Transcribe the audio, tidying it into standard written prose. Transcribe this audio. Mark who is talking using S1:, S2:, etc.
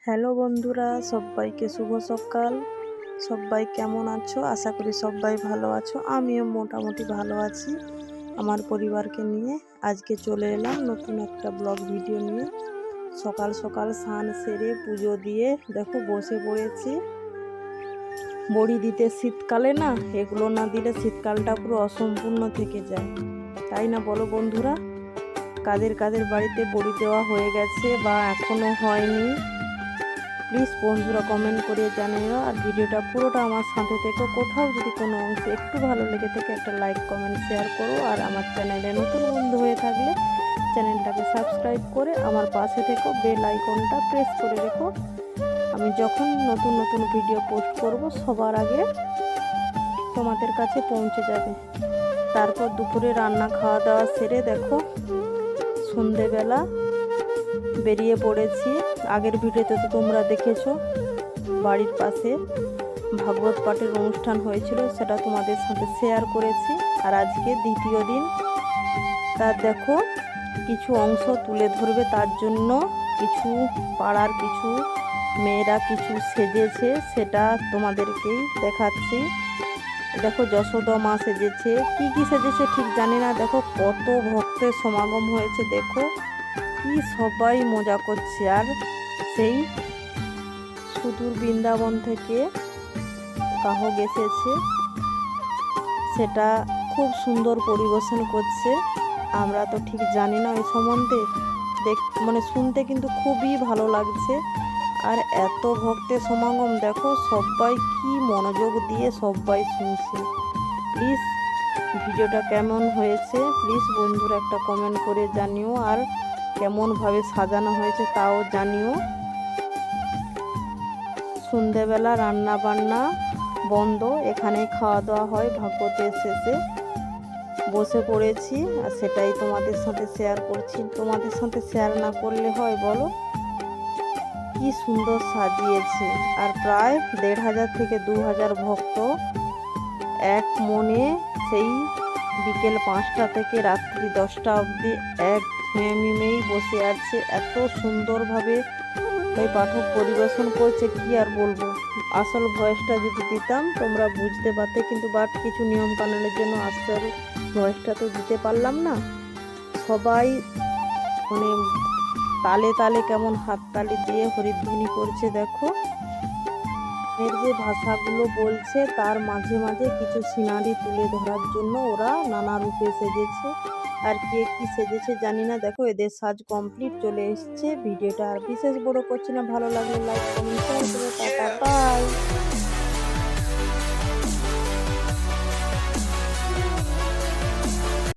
S1: Hello বন্ধুরা, সবাইকে শুভ সকাল। সবাই কেমন আছো? আশা করি সবাই ভালো আছো। আমিও মোটামুটি ভালো আছি আমার পরিবারকে নিয়ে। আজকে চলে এলাম নতুন একটা ব্লগ ভিডিও নিয়ে। সকাল সকাল স্নান সেরে পুজো দিয়ে দেখো বসে পড়েছি বড়ি দিতে। শীতকালে না এগুলো না দিলে শীতকালটা পুরো অসম্পূর্ণ থেকে যায়, তাই না বলো বন্ধুরা? কাদের কাদের বাড়িতে বড়ি দেওয়া হয়ে গেছে বা এখনো হয়নি, প্লিজ বন্ধুরা কমেন্ট করে জানিও। আর ভিডিওটা পুরোটা আমার সাথে থেকে, কোথাও যদি কোনো অংশে একটু ভালো লেগে থাকে একটা লাইক কমেন্ট শেয়ার করো। আর আমার চ্যানেলে নতুন বন্ধু হয়ে থাকলে চ্যানেলটাকে সাবস্ক্রাইব করে আমার পাশে থেকো, বেল আইকনটা প্রেস করে রেখো। আমি যখন নতুন নতুন ভিডিও পোস্ট করব সবার আগে তোমাদের কাছে পৌঁছে যাবে। তারপর দুপুরে রান্না খাওয়া দাওয়া সেরে দেখো সন্ধেবেলা বেরিয়ে পড়েছি। আগের ভিডিওতে তো তোমরা দেখেছো বাড়ির পাশে ভাগবত পাঠের অনুষ্ঠান হয়েছিল, সেটা তোমাদের সাথে শেয়ার করেছি। আর আজকে দ্বিতীয় দিন, তার দেখো কিছু অংশ তুলে ধরবে, তার জন্য কিছু পাড়ার কিছু মেয়েরা কিছু সেজেছে, সেটা তোমাদেরকেই দেখাচ্ছি। দেখো যশোদা মা সেজেছে, কি কি সেজেছে ঠিক জানি না। দেখো কত ভক্তের সমাগম হয়েছে, দেখো কি সবাই মজা করছে। আর সেই সুদূর বৃন্দাবন থেকে গাহক এসেছে, সেটা খুব সুন্দর পরিবেশন করছে। আমরা তো ঠিক জানি না ওই সম্বন্ধে, মানে শুনতে কিন্তু খুবই ভালো লাগছে। আর এত ভক্তের সমাগম দেখো, সবাই কি মনোযোগ দিয়ে সবাই শুনছে। প্লিজ ভিডিওটা কেমন হয়েছে প্লিজ বন্ধুরা একটা কমেন্ট করে জানিও। আর কেমনভাবে সাজানো হয়েছে তাও জানিও। সন্ধ্যেবেলা রান্না বান্না বন্ধ, এখানে খাওয়া দাওয়া হয়। ভাগবতের শেষে বসে পড়েছি আর সেটাই তোমাদের সাথে শেয়ার করছি। তোমাদের সাথে শেয়ার না করলে হয় বলো? কি সুন্দর সাজিয়েছে। আর প্রায় ১,৫০০ থেকে ২,০০০ ভক্ত এক মনে সেই বিকেল ৫টা থেকে রাত্রি 10টা অবধি এক মিমেই বসে আছে। এত সুন্দরভাবে ওই পাঠক পরিবেশন করছে, কি আর বলবো। আসল ভয়েসটা যদি দিতাম তোমরা বুঝতে পারতে, কিন্তু বাট কিছু নিয়ম কানুনের জন্য আসল ভয়েসটা তো দিতে পারলাম না। সবাই মানে তালে তালে কেমন হাততালি দিয়ে হরিধ্বনি করছে। দেখো এর যে ভাষাগুলো বলছে তার মাঝে মাঝে কিছু সিনারি তুলে ধরার জন্য ওরা নানা রূপে সেজেছে। আর কে কি সেজেছে জানি না। দেখো এদের সাজ কমপ্লিট চলে এসছে। ভিডিওটা আর বিশেষ বড় করছি না, ভালো লাগলে লাইক কমেন্ট শেয়ার করে